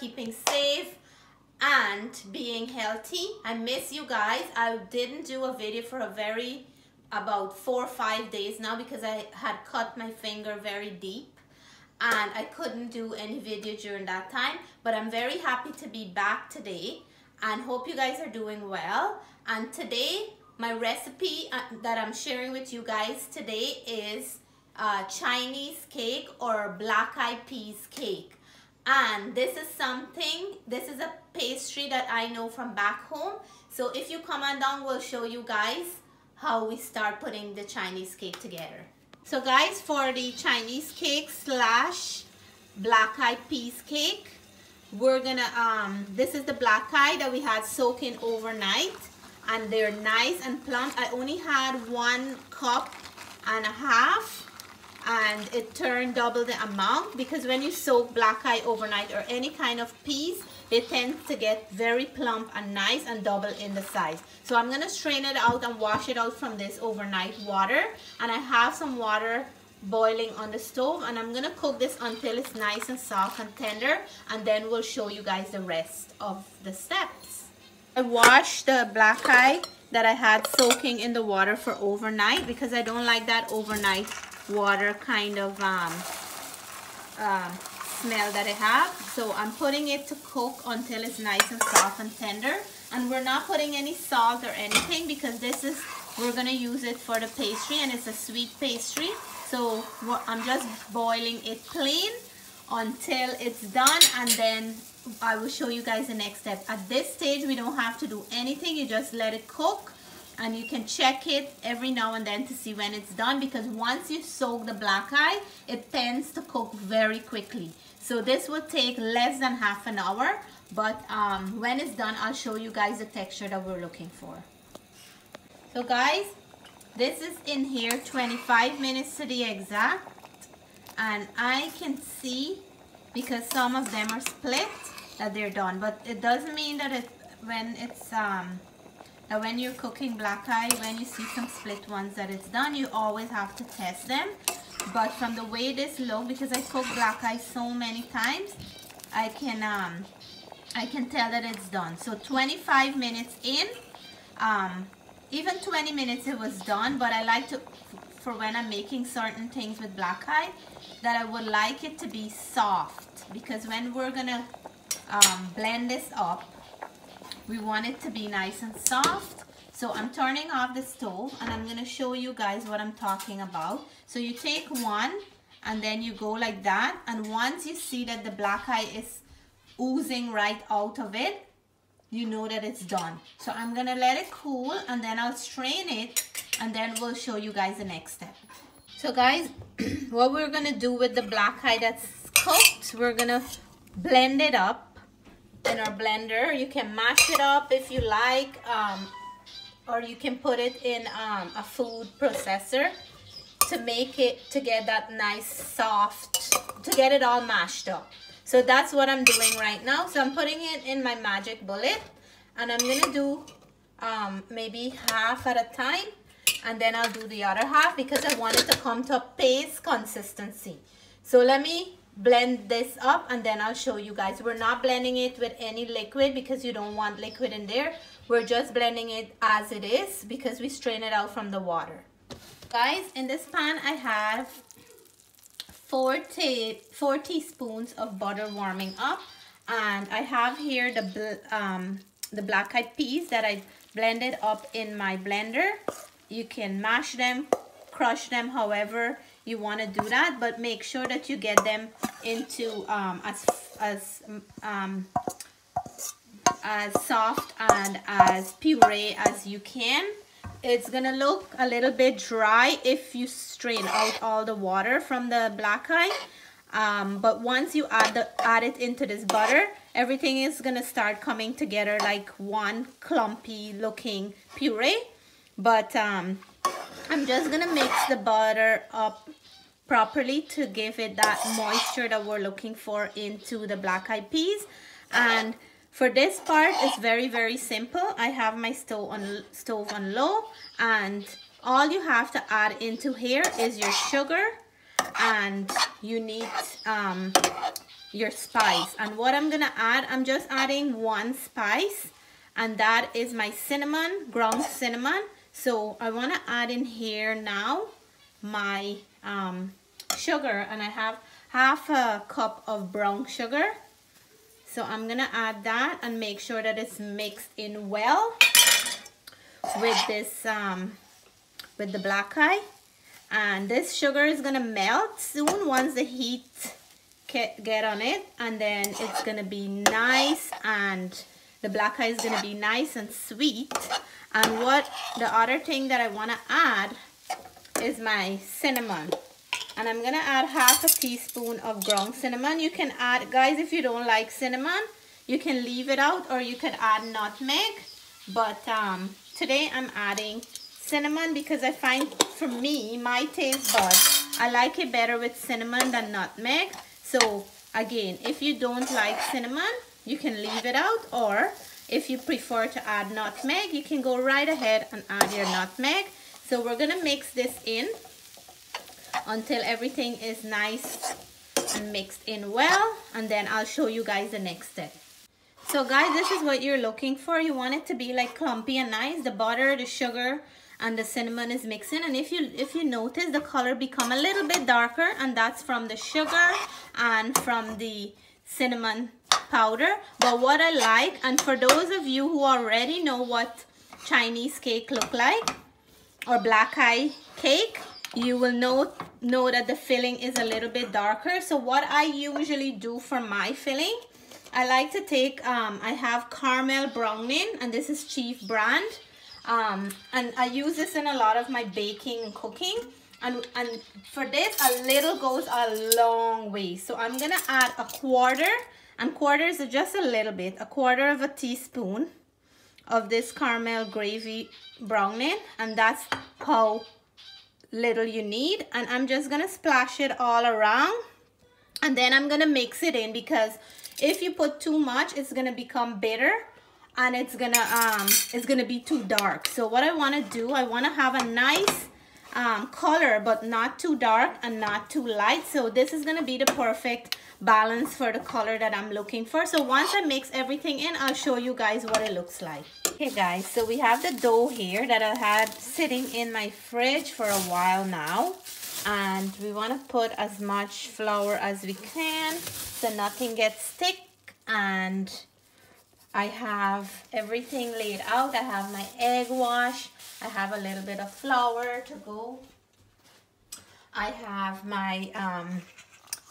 keeping safe, and being healthy. I miss you guys. I didn't do a video for about 4 or 5 days now because I had cut my finger very deep and I couldn't do any video during that time. But I'm very happy to be back today and hope you guys are doing well. And today, my recipe that I'm sharing with you guys today is Chinese cake or black eyed peas cake. And this is a pastry that I know from back home. So if you come on down, we'll show you guys how we start putting the Chinese cake together. So guys, for the Chinese cake slash black eyed peas cake, we're gonna, this is the black eye that we had soaking overnight, and they're nice and plump. I only had 1.5 cups, and it turned double the amount because when you soak black eye overnight or any kind of peas, it tends to get very plump and nice and double in the size. So I'm gonna strain it out and wash it out from this overnight water, and I have some water boiling on the stove, and I'm gonna cook this until it's nice and soft and tender, and then we'll show you guys the rest of the steps. I washed the black eye that I had soaking in the water for overnight because I don't like that overnight water kind of smell that I have. So I'm putting it to cook until it's nice and soft and tender, and we're not putting any salt or anything because we're gonna use it for the pastry, and it's a sweet pastry. So I'm just boiling it plain until it's done, and then I will show you guys the next step. At this stage, we don't have to do anything. You just let it cook, and you can check it every now and then to see when it's done, because once you soak the black eye, it tends to cook very quickly. So this will take less than half an hour, but when it's done, I'll show you guys the texture that we're looking for. So guys, this is in here 25 minutes to the exact, and I can see, because some of them are split, that they're done. But it doesn't mean that when you're cooking black eye, when you see some split ones, that it's done. You always have to test them. But from the way this looks, because I cook black eye so many times, I can tell that it's done. So 25 minutes in, even 20 minutes it was done. But I like to, for when I'm making certain things with black eye, that I would like it to be soft, because when we're gonna blend this up, we want it to be nice and soft. So I'm turning off the stove, and I'm gonna show you guys what I'm talking about. So you take one, and then you go like that, and once you see that the black eye is oozing right out of it, you know that it's done. So I'm gonna let it cool, and then I'll strain it, and then we'll show you guys the next step. So guys, what we're gonna do with the black eye that's cooked, we're gonna blend it up in our blender. You can mash it up if you like, or you can put it in a food processor to get that nice soft, to get it all mashed up. So that's what I'm doing right now. So I'm putting it in my magic bullet, and I'm gonna do maybe half at a time, and then I'll do the other half because I want it to come to a paste consistency. So let me blend this up, and then I'll show you guys. We're not blending it with any liquid because you don't want liquid in there. We're just blending it as it is because we strain it out from the water. Guys, in this pan I have 4 teaspoons of butter warming up, and I have here the black eyed peas that I blended up in my blender. You can mash them, crush them, however you want to do that, but make sure that you get them into as soft and as puree as you can. It's gonna look a little bit dry if you strain out all the water from the black eye, but once you add it into this butter, everything is gonna start coming together like one clumpy looking puree. But I'm just gonna mix the butter up properly to give it that moisture that we're looking for into the black eyed peas. And for this part, it's very, very simple. I have my stove on low, and all you have to add into here is your sugar, and you need your spice. And what I'm gonna add, I'm just adding one spice, and that is my cinnamon, ground cinnamon. So I want to add in here now my sugar, and I have half a cup of brown sugar. So I'm gonna add that and make sure that it's mixed in well with this with the black eye. And this sugar is gonna melt soon once the heat get on it, and then it's gonna be nice, and the black eye is gonna be nice and sweet. And what the other thing that I want to add is my cinnamon, and I'm gonna add half a teaspoon of ground cinnamon. You can add, guys, if you don't like cinnamon, you can leave it out, or you could add nutmeg, but today I'm adding cinnamon because I find, for me, my taste buds, I like it better with cinnamon than nutmeg. So again, if you don't like cinnamon, you can leave it out, or if you prefer to add nutmeg, you can go right ahead and add your nutmeg. So we're gonna mix this in until everything is nice and mixed in well, and then I'll show you guys the next step. So guys, this is what you're looking for. You want it to be like clumpy and nice. The butter, the sugar, and the cinnamon is mixing, and if you notice, the color become a little bit darker, and that's from the sugar and from the cinnamon powder. But what I like, and for those of you who already know what Chinese cake look like, or black eye cake, you will know that the filling is a little bit darker. So what I usually do for my filling, I like to take I have Carmel browning, and this is Chief brand, and I use this in a lot of my baking and cooking, and for this, a little goes a long way. So I'm gonna add a quarter, and quarters are just a little bit, a quarter of a teaspoon of this Carmel gravy browning, and that's how little you need. And I'm just gonna splash it all around, and then I'm gonna mix it in, because if you put too much, it's gonna become bitter, and it's gonna be too dark. So what I want to do, I want to have a nice color, but not too dark and not too light. So this is gonna be the perfect balance for the color that I'm looking for. So once I mix everything in, I'll show you guys what it looks like. Okay guys, so we have the dough here that I had sitting in my fridge for a while now, and we want to put as much flour as we can so nothing gets stick. And I have everything laid out. I have my egg wash, I have a little bit of flour to go, I have my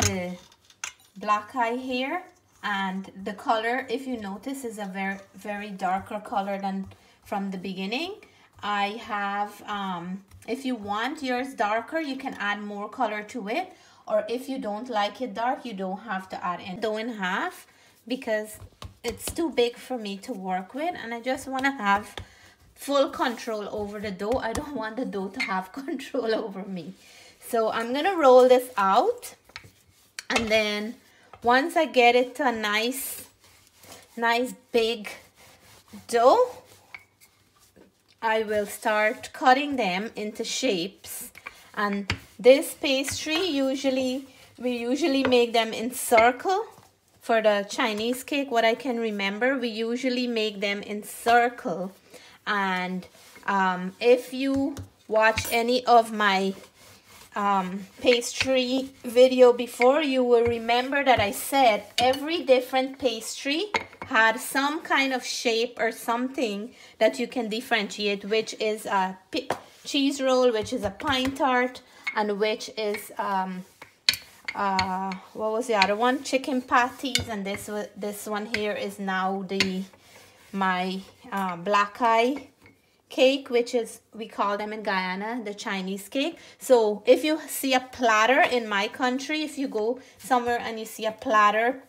the black eye here, and the color, if you notice, is a very darker color than from the beginning. I have if you want yours darker, you can add more color to it, or if you don't like it dark, you don't have to add any. Dough in half because it's too big for me to work with, and I just want to have full control over the dough. I don't want the dough to have control over me. So I'm gonna roll this out, and then once I get it to a nice big dough, I will start cutting them into shapes. And this pastry, we usually make them in circle. For the Chinese cake, what I can remember, we usually make them in circle. And if you watch any of my pastry video before, you will remember that I said every different pastry had some kind of shape or something that you can differentiate, which is a cheese roll, which is a pine tart, and which is what was the other one? Chicken patties. And this one here is now my black eye cake, which is, we call them in Guyana the Chinese cake. So if you see a platter in my country, if you go somewhere and you see a platter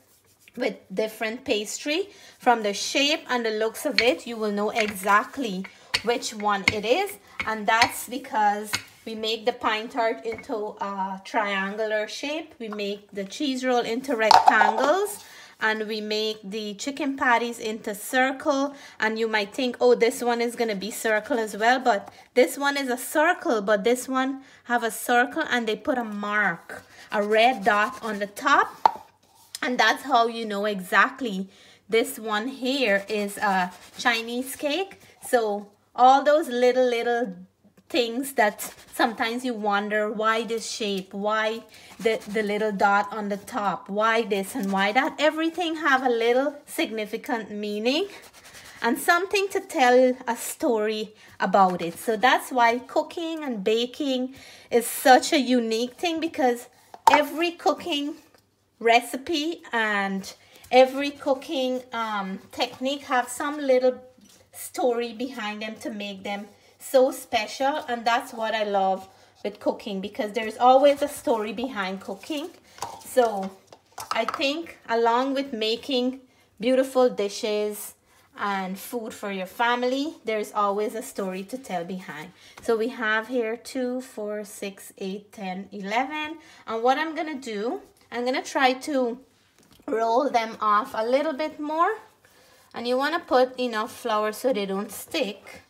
with different pastry, from the shape and the looks of it, you will know exactly which one it is. And that's because we make the pine tart into a triangular shape, we make the cheese roll into rectangles, and we make the chicken patties into circle. And you might think, oh, this one is gonna be circle as well, but this one is a circle, but this one have a circle, and they put a mark, a red dot on the top, And that's how you know exactly this one here is a Chinese cake. So all those little things that sometimes you wonder, why this shape, why the little dot on the top, why this and why that, everything have a little significant meaning and something to tell a story about it. So that's why cooking and baking is such a unique thing, because every cooking recipe and every cooking technique have some little story behind them to make them so special. And that's what I love with cooking, because there's always a story behind cooking. So I think along with making beautiful dishes and food for your family, there's always a story to tell behind. So we have here 2, 4, 6, 8, 10, 11. And what I'm gonna do, I'm gonna try to roll them off a little bit more. And you wanna put enough flour so they don't stick.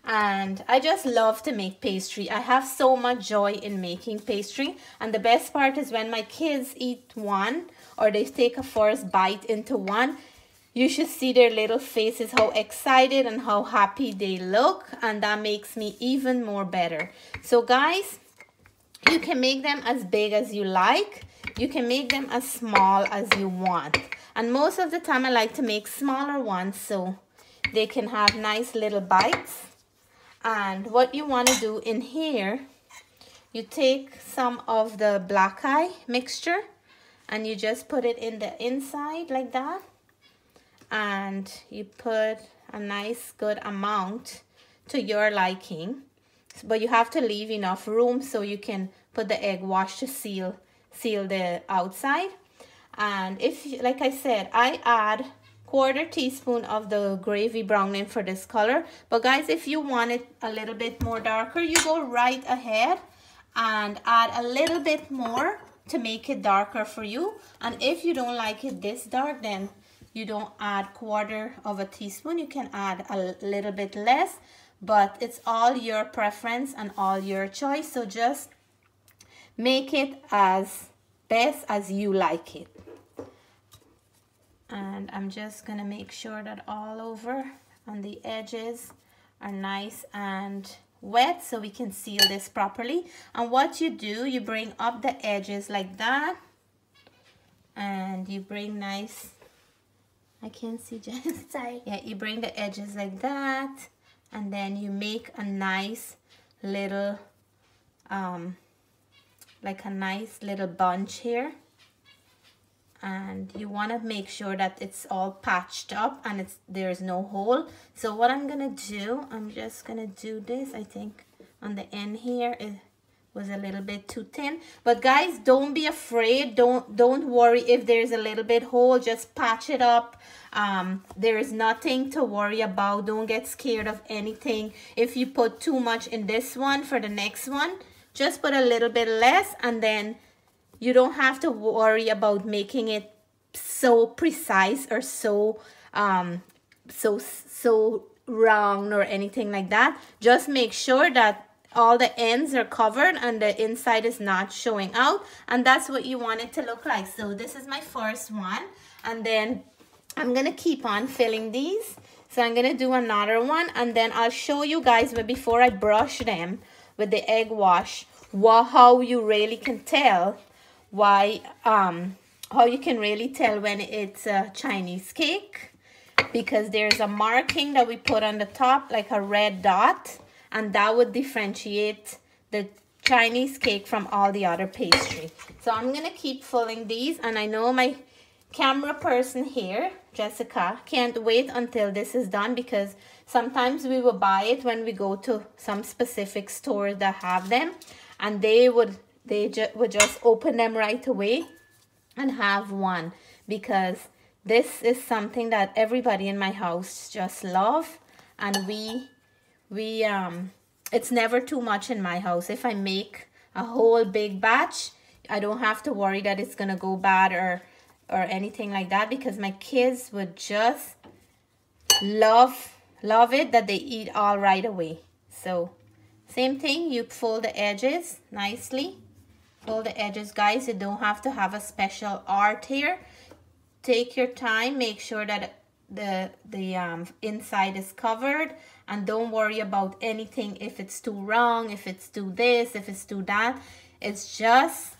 And I just love to make pastry. I have so much joy in making pastry. And the best part is when my kids eat one, or they take a first bite into one, you should see their little faces, how excited and how happy they look. And that makes me even more better. So guys, you can make them as big as you like. You can make them as small as you want. And most of the time I like to make smaller ones so they can have nice little bites. And what you want to do in here, you take some of the black eye mixture and you just put it in the inside like that. And you put a nice good amount to your liking. But you have to leave enough room so you can put the egg wash to seal the outside. And if, like I said, I add 1/4 teaspoon of the gravy browning for this color. But guys, if you want it a little bit more darker, you go right ahead and add a little bit more to make it darker for you. And if you don't like it this dark, then you don't add 1/4 teaspoon. You can add a little bit less, but it's all your preference and all your choice. So just make it as best as you like it. And I'm just gonna make sure that all over on the edges are nice and wet so we can seal this properly. And what you do, you bring up the edges like that, and you bring nice, I can't see, Jen. Sorry. Yeah, you bring the edges like that, and then you make a nice little like a nice little bunch here. And you want to make sure that it's all patched up and there's no hole. So what I'm gonna do, I'm just gonna do this. I think on the end here it was a little bit too thin, but guys, don't be afraid. Don't worry if there's a little bit hole. Just patch it up. There is nothing to worry about. Don't get scared of anything. If you put too much in this one, for the next one just put a little bit less, and then you don't have to worry about making it so precise or so round or anything like that. Just make sure that all the ends are covered and the inside is not showing out, and that's what you want it to look like. So this is my first one, and then I'm gonna keep on filling these. So I'm gonna do another one, and then I'll show you guys, but before I brush them with the egg wash, how you really can tell how you can really tell when it's a Chinese cake, because there's a marking that we put on the top, like a red dot, and that would differentiate the Chinese cake from all the other pastry. So I'm gonna keep filling these, and I know my camera person here, Jessica, can't wait until this is done, because sometimes we will buy it when we go to some specific stores that have them, and they would just open them right away and have one, because this is something that everybody in my house just love. And it's never too much in my house. If I make a whole big batch, I don't have to worry that it's gonna go bad or anything like that, because my kids would just love it, that they eat all right away. So same thing, you fold the edges nicely. Fold the edges, guys. You don't have to have a special art here. take your time, make sure that the inside is covered, and don't worry about anything, if it's too wrong, if it's too this, if it's too that. It's just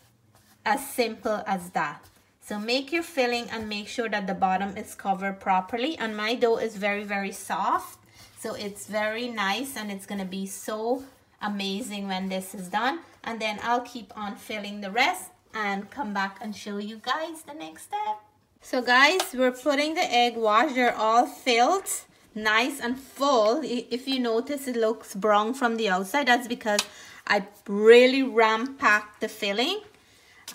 as simple as that. So make your filling and make sure that the bottom is covered properly. And my dough is very, very soft, so it's very nice, and it's gonna be so amazing when this is done. And then I'll keep on filling the rest and come back and show you guys the next step. So guys, we're putting the egg wash. They're all filled nice and full. If you notice, it looks brown from the outside. That's because I really ram-packed the filling.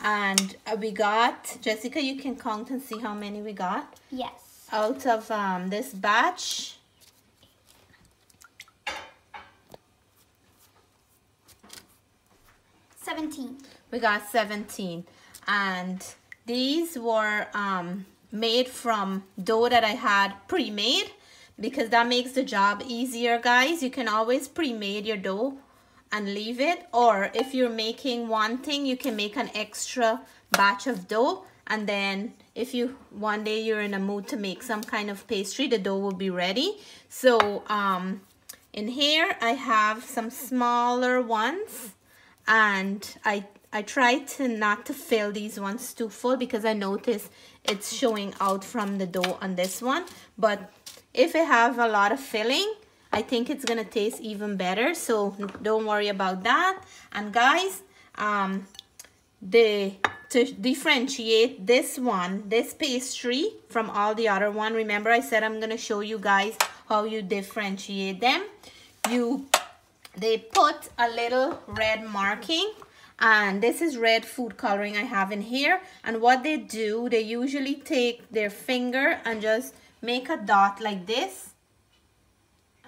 And we got, Jessica, you can count and see how many we got. Yes. Out of this batch. 17. We got 17. And these were made from dough that I had pre-made, because that makes the job easier, guys. You can always pre-made your dough and leave it, or if you're making one thing, you can make an extra batch of dough, and then if you one day you're in a mood to make some kind of pastry, the dough will be ready. So in here I have some smaller ones, and I try to not to fill these ones too full, because I notice it's showing out from the dough on this one. But if it have a lot of filling, I think it's gonna taste even better, so don't worry about that. And guys, to differentiate this one, this pastry from all the other one, remember I said I'm gonna show you guys how you differentiate them. They put a little red marking, and this is red food coloring I have in here. And what they do, they usually take their finger and just make a dot like this,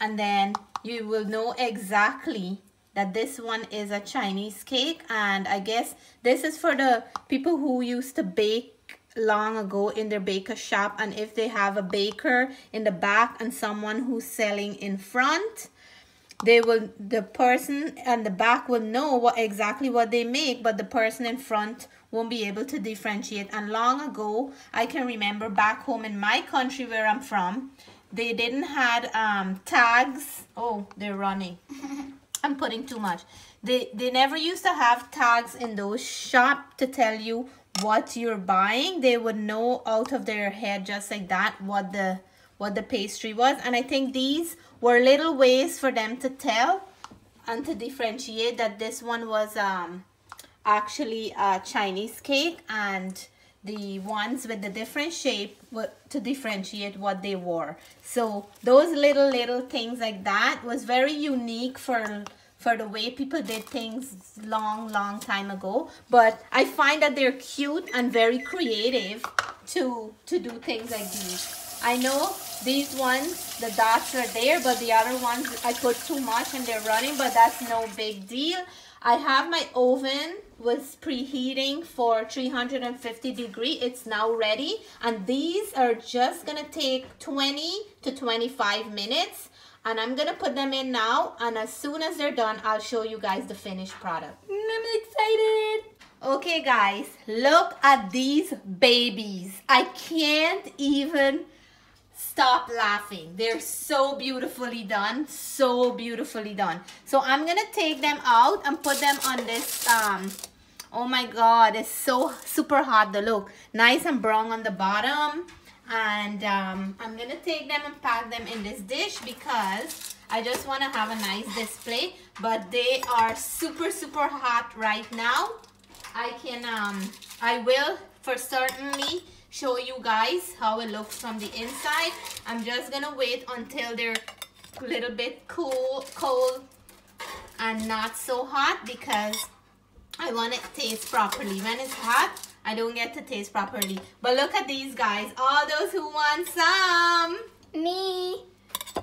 and then you will know exactly that this one is a Chinese cake. And I guess this is for the people who used to bake long ago in their baker shop, and if they have a baker in the back and someone who's selling in front, the person in the back will know exactly what they make, but the person in front won't be able to differentiate. And long ago, I can remember back home in my country where I'm from, they didn't had tags. Oh, they're running. I'm putting too much. They never used to have tags in those shops to tell you what you're buying. They would know out of their head just like that what the pastry was. And I think these were little ways for them to tell and to differentiate that this one was actually a Chinese cake, and the ones with the different shape were to differentiate what they were. So those little things like that was very unique for the way people did things long time ago. But I find that they're cute and very creative to do things like these. I know these ones, the dots are there, but the other ones I put too much and they're running, but that's no big deal. I have my oven was preheating for 350 degrees. It's now ready, and these are just gonna take 20 to 25 minutes, and I'm gonna put them in now, and as soon as they're done, I'll show you guys the finished product. I'm excited. Okay guys, look at these babies. I can't even stop laughing. They're so beautifully done, so beautifully done. So I'm gonna take them out and put them on this oh my god, it's so super hot. The look nice and brown on the bottom. And I'm gonna take them and pack them in this dish, because I just want to have a nice display. But they are super hot right now. I will for certainly show you guys how it looks from the inside. I'm just gonna wait until they're a little bit cold and not so hot, because I want it to taste properly. When it's hot, I don't get to taste properly. But look at these guys, all those who want some. Me.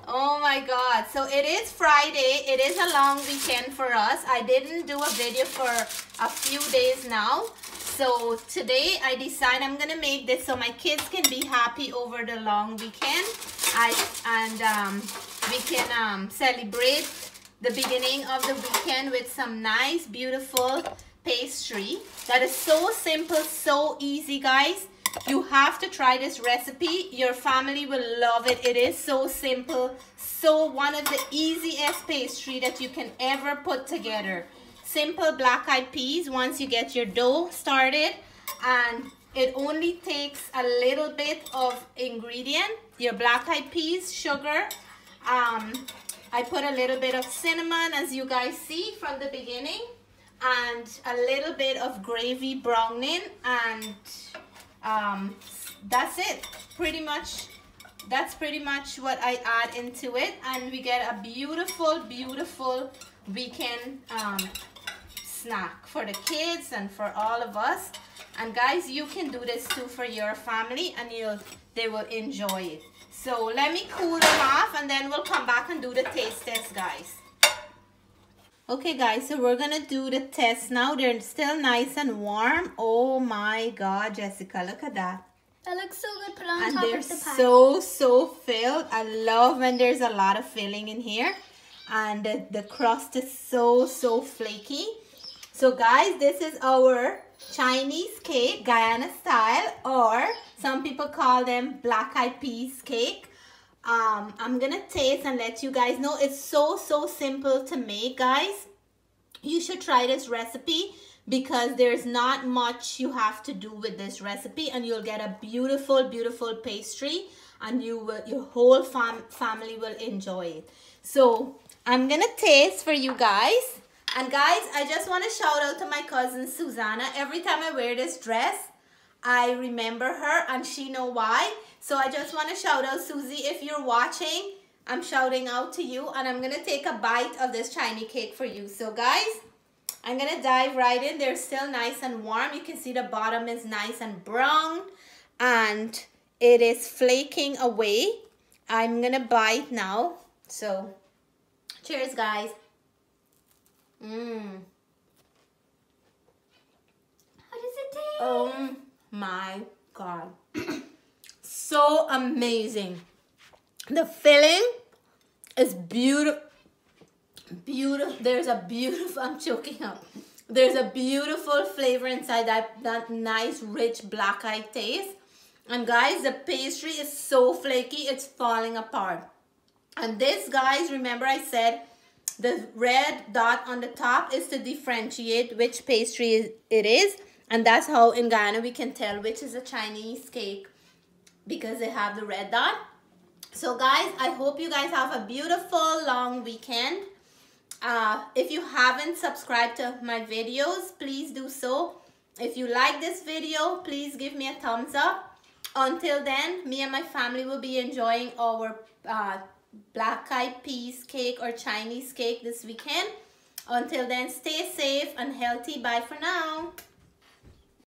Oh my god. So it is Friday. It is a long weekend for us. I didn't do a video for a few days now. So today I decide I'm gonna make this so my kids can be happy over the long weekend. We can celebrate the beginning of the weekend with some nice, beautiful pastry that is so simple, so easy, guys. You have to try this recipe. Your family will love it. It is so simple. So one of the easiest pastry that you can ever put together. Simple black-eyed peas once you get your dough started. And it only takes a little bit of ingredient. Your black-eyed peas, sugar. I put a little bit of cinnamon, as you guys see from the beginning. And a little bit of gravy browning, and that's it. That's pretty much what I add into it, and we get a beautiful weekend snack for the kids and for all of us. And guys, you can do this too for your family, and they will enjoy it. So let me cool them off, and then we'll come back and do the taste test, guys. Okay guys, so we're gonna do the test now. They're still nice and warm. Oh my God, Jessica, look at that. That looks so good. Put on and top they're of the pie. so filled. I love when there's a lot of filling in here, and the crust is so flaky. So guys, this is our Chinese cake, Guyana style, or some people call them black-eyed peas cake. I'm gonna taste and let you guys know. It's so simple to make, guys. You should try this recipe because there's not much you have to do with this recipe, and you'll get a beautiful pastry, and your whole family will enjoy it. So I'm gonna taste for you guys. And guys, I just want to shout out to my cousin Susanna. Every time I wear this dress, I remember her, and she know why. So I just want to shout out, Susie, if you're watching, I'm shouting out to you, and I'm going to take a bite of this Chinese cake for you. So guys, I'm going to dive right in. They're still nice and warm. You can see the bottom is nice and brown, and it is flaking away. I'm going to bite now. So cheers, guys. How does it taste? Oh my God. So amazing. The filling is beautiful. There's a beautiful, I'm choking up. There's a beautiful flavor inside that nice rich black-eyed taste. And guys, the pastry is so flaky, it's falling apart. And this, guys, remember I said the red dot on the top is to differentiate which pastry it is. And that's how in Guyana we can tell which is a Chinese cake, because they have the red dot. So guys, I hope you guys have a beautiful long weekend. If you haven't subscribed to my videos, please do so. If you like this video, please give me a thumbs up. Until then, me and my family will be enjoying our black-eyed peas cake or Chinese cake this weekend. Until then, stay safe and healthy. Bye for now.